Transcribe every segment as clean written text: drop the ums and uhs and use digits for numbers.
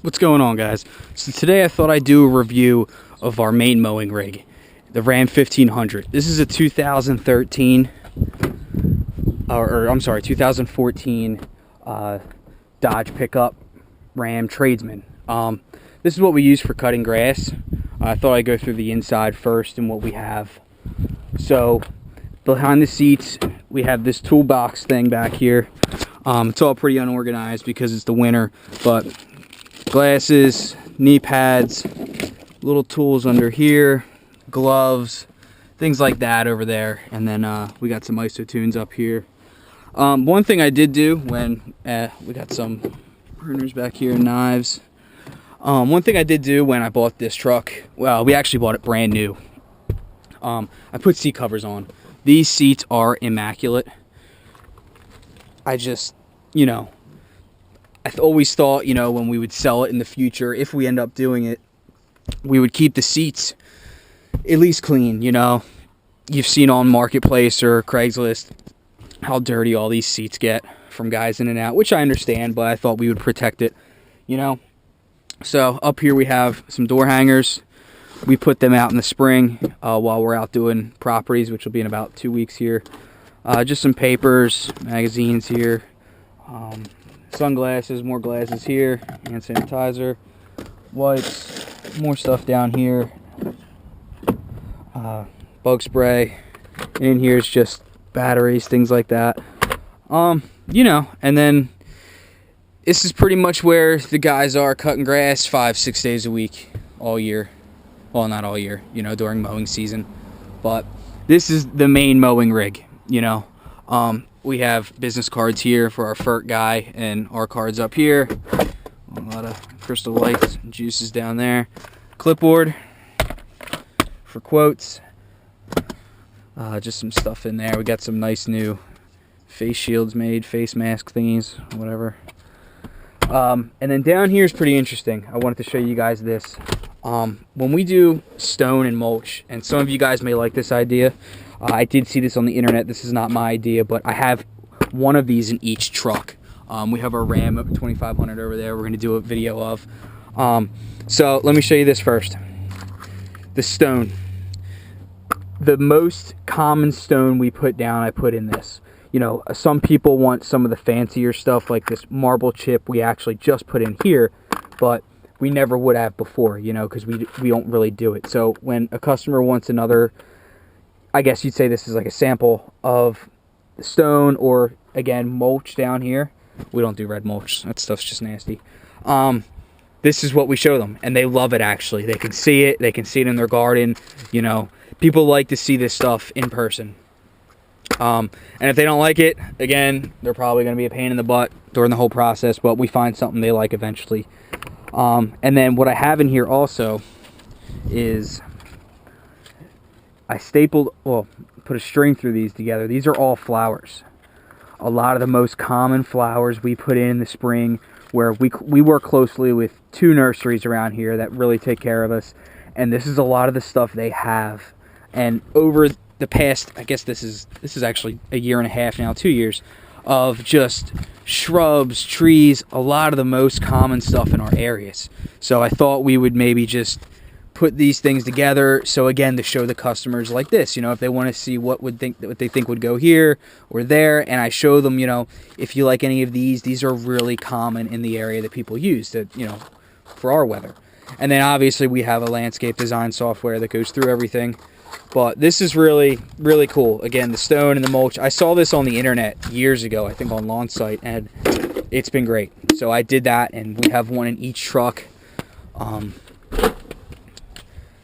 What's going on, guys? So today I thought I'd do a review of our main mowing rig, the Ram1500. This is a 2013 2014 Dodge pickup Ram tradesman. This is what we use for cutting grass. I thought I'd go through the inside first and what we have. So behind the seats we have this toolbox thing back here. It's all pretty unorganized because it's the winter, but glasses, knee pads, little tools under here, gloves, things like that over there. And then we got some iso tunes up here. One thing I did do when we got some pruners back here, knives. One thing I did do when I bought this truck, well, we actually bought it brand new. I put seat covers on. These seats are immaculate. I just, I always thought, when we would sell it in the future, if we end up doing it, we would keep the seats at least clean. You've seen on Marketplace or Craigslist how dirty all these seats get from guys in and out, which I understand, but I thought we would protect it, So up here we have some door hangers. We put them out in the spring while we're out doing properties, which will be in about 2 weeks here. Just some papers, magazines here, sunglasses, more glasses here, hand sanitizer, wipes, more stuff down here, bug spray. And in here is just batteries, things like that. And then this is pretty much where the guys are cutting grass 5-6 days a week all year. Well, not all year, during mowing season, but this is the main mowing rig. We have business cards here for our FERT guy and our cards up here. A lot of crystal lights and juices down there. Clipboard for quotes. Just some stuff in there. We got some nice new face shields made, face mask thingies, whatever. And then down here is pretty interesting. I wanted to show you guys this. When we do stone and mulch, and some of you guys may like this idea, I did see this on the internet. This is not my idea, but I have one of these in each truck. We have our Ram1500 over there we're going to do a video of. So let me show you this first. The stone. The most common stone we put down, I put in this. Some people want some of the fancier stuff like this marble chip we actually just put in here, but we never would have before, because we don't really do it. So when a customer wants another, I guess you'd say this is like a sample of stone or, again, mulch down here. We don't do red mulch. That stuff's just nasty. This is what we show them, and they love it, actually. They can see it. They can see it in their garden. People like to see this stuff in person. And if they don't like it, again, they're probably going to be a pain in the butt during the whole process, but we find something they like eventually. And then what I have in here also is I put a string through these together. These are all flowers. A lot of the most common flowers we put in the spring, where we work closely with 2 nurseries around here that really take care of us. And this is a lot of the stuff they have. And over the past, I guess this is actually a year and a half now, 2 years, of just shrubs, trees, a lot of the most common stuff in our areas. So I thought we would maybe just put these things together, so again, to show the customers like this, if they want to see what they think would go here or there, and I show them, if you like any of these are really common in the area that people use for our weather. And then obviously we have a landscape design software that goes through everything. But this is really, really cool. Again, the stone and the mulch. I saw this on the internet years ago, I think on Lawn Site, and it's been great. So I did that, and we have one in each truck.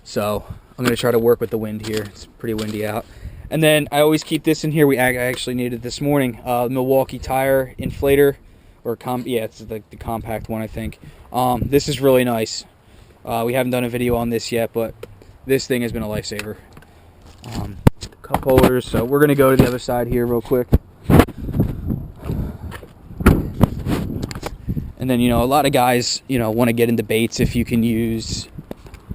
So I'm going to try to work with the wind here. It's pretty windy out. And then I always keep this in here. I actually needed this morning. Milwaukee tire inflator, or it's the compact one, I think. This is really nice. We haven't done a video on this yet, but this thing has been a lifesaver. Cup holders. So we're going to go to the other side here real quick. And then, a lot of guys, want to get into baits if you can use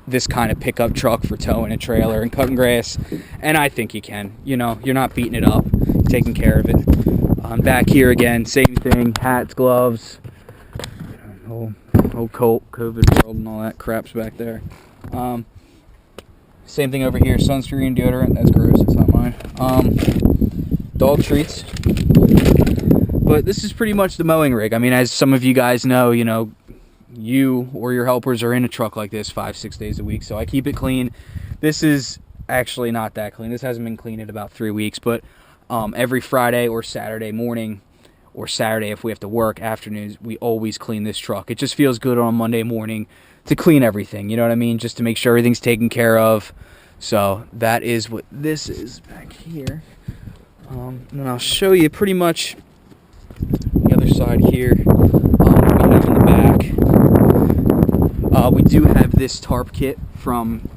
this kind of pickup truck for towing a trailer and cutting grass. And I think you can. You're not beating it up, taking care of it. Back here again, same thing, hats, gloves. whole COVID world and all that crap's back there. Same thing over here, sunscreen, deodorant, that's gross, it's not mine. Dog treats. But this is pretty much the mowing rig. I mean, as some of you guys know, you or your helpers are in a truck like this 5-6 days a week, so I keep it clean. This is actually not that clean. This hasn't been clean in about 3 weeks, but every Friday or Saturday morning, or Saturday if we have to work afternoons, we always clean this truck. It just feels good on Monday morning to clean everything, you know what I mean? Just to make sure everything's taken care of. So that is what this is back here. And then I'll show you pretty much the other side here. We have in the back. We do have this tarp kit from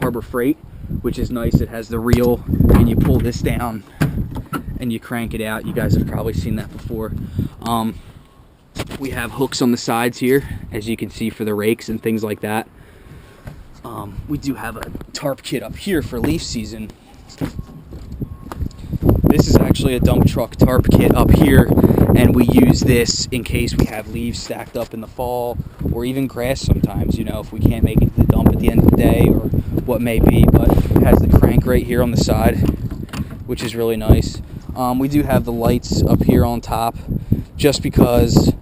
Harbor Freight, which is nice. It has the reel, and you pull this down and you crank it out. You guys have probably seen that before. We have hooks on the sides here, as you can see, for the rakes and things like that. We do have a tarp kit up here for leaf season. This is actually a dump truck tarp kit up here, and we use this in case we have leaves stacked up in the fall, or even grass sometimes, if we can't make it to the dump at the end of the day, or what may be. But it has the crank right here on the side, which is really nice. We do have the lights up here on top, just because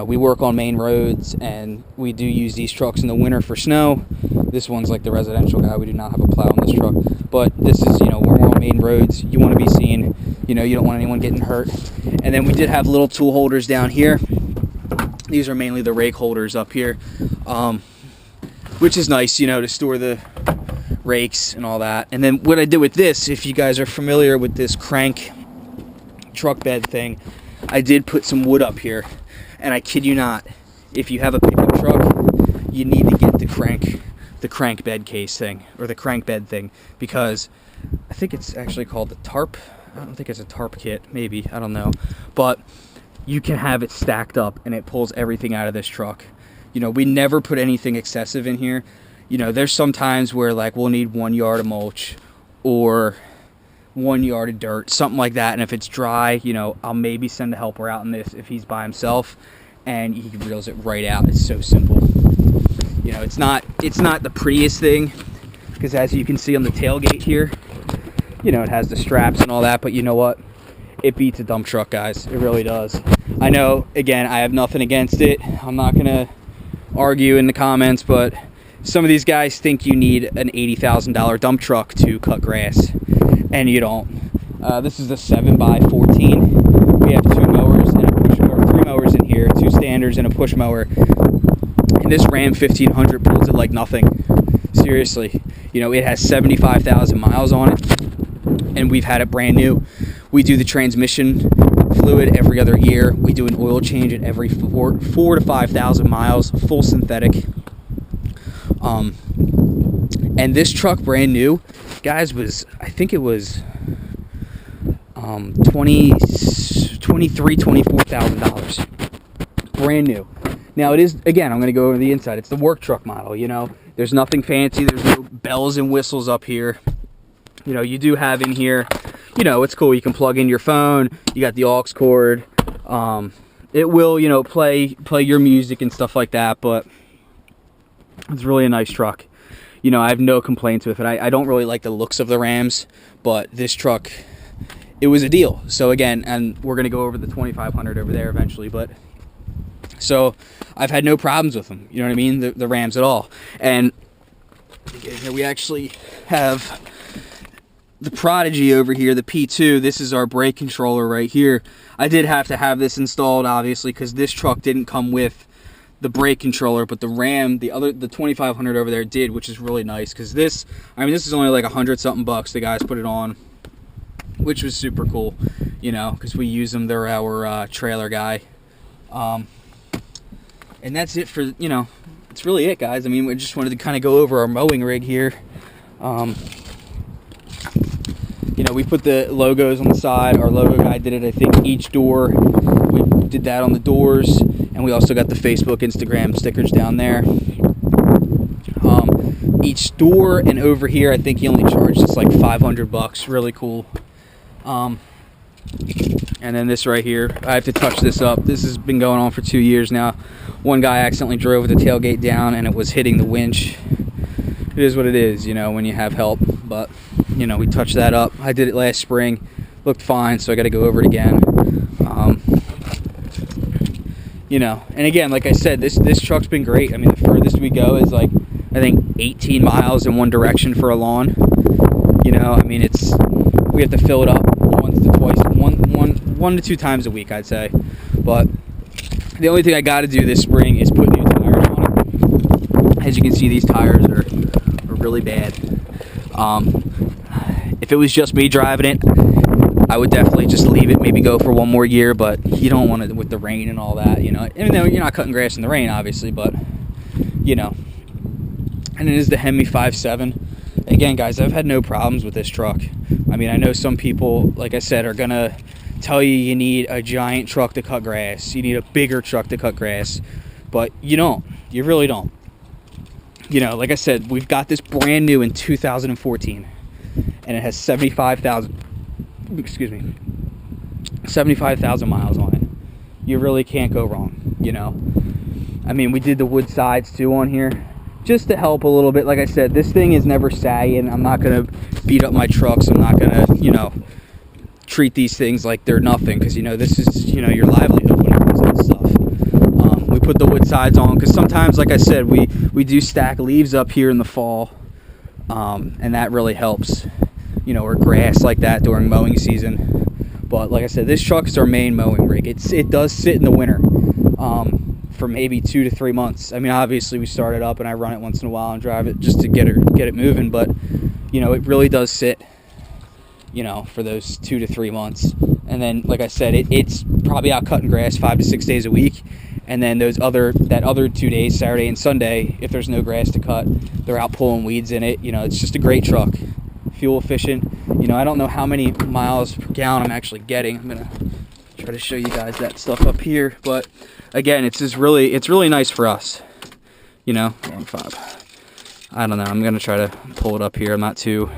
we work on main roads, and we do use these trucks in the winter for snow. This one's like the residential guy. We do not have a plow on this truck, but this is, when we're on main roads, you want to be seen. You don't want anyone getting hurt. And then we did have little tool holders down here. These are mainly the rake holders up here, which is nice, to store the rakes and all that. And then what I did with this, if you guys are familiar with this crank truck bed thing, I did put some wood up here, and I kid you not, if you have a pickup truck, you need to get the crank bed case thing, or the crank bed thing, because I think it's actually called the tarp. I don't think it's a tarp kit, maybe, I don't know, but you can have it stacked up and it pulls everything out of this truck. We never put anything excessive in here. There's some times where we'll need 1 yard of mulch or 1 yard of dirt, something like that, and if it's dry, I'll maybe send a helper out in this if he's by himself, and he reels it right out. It's so simple. It's not the prettiest thing, because as you can see on the tailgate here, it has the straps and all that, but you know what? It beats a dump truck, guys. It really does. I know, again, I have nothing against it. I'm not gonna argue in the comments, but some of these guys think you need an $80,000 dump truck to cut grass, and you don't. This is a 7x14. We have 2 mowers and a push, or 3 mowers in here, 2 standers and a push mower. And this Ram1500 pulls it like nothing. Seriously, it has 75,000 miles on it, and we've had it brand new. We do the transmission fluid every other year. We do an oil change at every 4 to 5,000 miles, full synthetic. And this truck, brand new, guys, I think it was $24,000, brand new. Now it is, again, I'm going to go over the inside. It's the work truck model. There's nothing fancy. There's no bells and whistles up here. You do have in here, it's cool. You can plug in your phone. You got the aux cord. It will, play your music and stuff like that. But it's really a nice truck. I have no complaints with it. I don't really like the looks of the Rams, but this truck, it was a deal. So again, and we're going to go over the 2500 over there eventually, but so I've had no problems with them. You know what I mean? The Rams at all. And here we actually have the Prodigy over here, the P2. This is our brake controller right here. I did have to have this installed, obviously, because this truck didn't come with the brake controller, but the Ram, the 2500 over there did, which is really nice, because this is only like $100-something bucks. The guys put it on, which was super cool, because we use them. They're our trailer guy. And that's it for, it's really it, guys. I mean, we just wanted to kind of go over our mowing rig here. We put the logos on the side. Our logo guy did it, I think, each door. We did that on the doors, and we also got the Facebook, Instagram stickers down there. Each door, and over here, I think he only charged us like $500. Really cool. And then this right here, I have to touch this up. This has been going on for 2 years now. One guy accidentally drove the tailgate down and it was hitting the winch. It is what it is, you know, when you have help. But, you know, we touched that up. I did it last spring. Looked fine, so I got to go over it again. You know, and again, like I said, this truck's been great. I mean, the furthest we go is like, I think 18 miles in one direction for a lawn. You know, I mean, we have to fill it up one to two times a week, I'd say. But the only thing I got to do this spring is put new tires on it. As you can see, these tires are really bad. If it was just me driving it, I would definitely just leave it, maybe go for one more year, but you don't want it with the rain and all that, you know. Even though you're not cutting grass in the rain, obviously, but, you know. And it is the Hemi 5.7. Again, guys, I've had no problems with this truck. I mean, I know some people, like I said, are going to tell you need a giant truck to cut grass. You need a bigger truck to cut grass. But you don't. You really don't. You know, like I said, we've got this brand new in 2014. And it has 75,000 miles on it. You really can't go wrong, you know. I mean, we did the wood sides too on here, just to help a little bit. Like I said, this thing is never sagging. I'm not gonna beat up my trucks. I'm not gonna, you know, treat these things like they're nothing, because, you know, this is, you know, your livelihood when it comes to this stuff. We put the wood sides on because sometimes, like I said, we do stack leaves up here in the fall, and that really helps, you know, or grass like that during mowing season. But like I said, this truck is our main mowing rig. It does sit in the winter for maybe 2 to 3 months. I mean, obviously we start it up and I run it once in a while and drive it just to get it moving, but, you know, it really does sit, you know, for those 2 to 3 months. And then, like I said, it's probably out cutting grass 5 to 6 days a week. And then that other 2 days, Saturday and Sunday, if there's no grass to cut, they're out pulling weeds in it. You know, it's just a great truck. Fuel efficient. You know, I don't know how many miles per gallon I'm actually getting. I'm gonna try to show you guys that stuff up here. But again, it's really nice for us. You know, 1.5. I don't know. I'm gonna try to pull it up here. I'm not too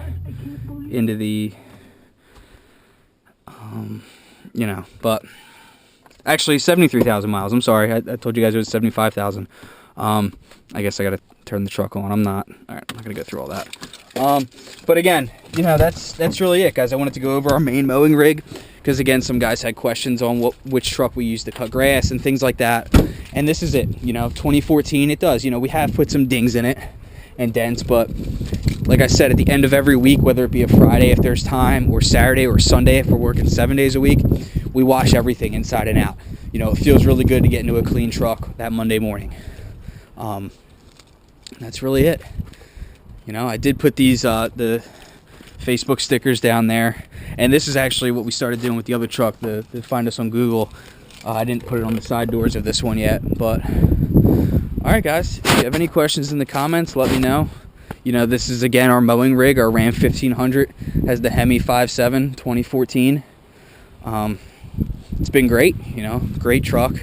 into the, you know, but actually 73,000 miles. I'm sorry. I told you guys it was 75,000. I guess I gotta turn the truck on. I'm not. All right, I'm not gonna go through all that. But again, you know, that's really it, guys. I wanted to go over our main mowing rig because, again, some guys had questions on which truck we use to cut grass and things like that. And this is it. You know, 2014. It does. You know, we have put some dings in it and dents, but like I said, at the end of every week, whether it be a Friday if there's time, or Saturday or Sunday if we're working 7 days a week, we wash everything inside and out. You know, it feels really good to get into a clean truck that Monday morning. That's really it. You know, I did put these the Facebook stickers down there, and this is actually what we started doing with the other truck. The find us on Google. I didn't put it on the side doors of this one yet, but all right, guys. If you have any questions in the comments, let me know. You know, this is again our mowing rig. Our Ram1500 has the Hemi 5.7 2014. It's been great. You know, great truck.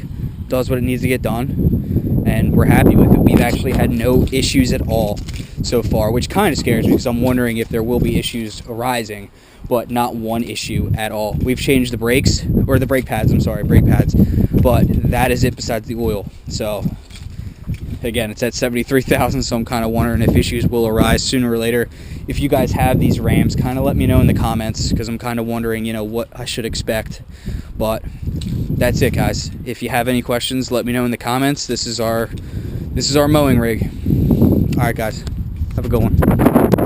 Does what it needs to get done, and we're happy with it. We've actually had no issues at all so far, which kind of scares me because I'm wondering if there will be issues arising, but not one issue at all. We've changed the brakes, or the brake pads, I'm sorry, brake pads, but that is it besides the oil. So again, it's at 73,000, so I'm kind of wondering if issues will arise sooner or later. If you guys have these Rams, kind of let me know in the comments, because I'm kind of wondering, you know, what I should expect. But that's it, guys. If you have any questions, let me know in the comments. This is our mowing rig. All right, guys. Have a good one.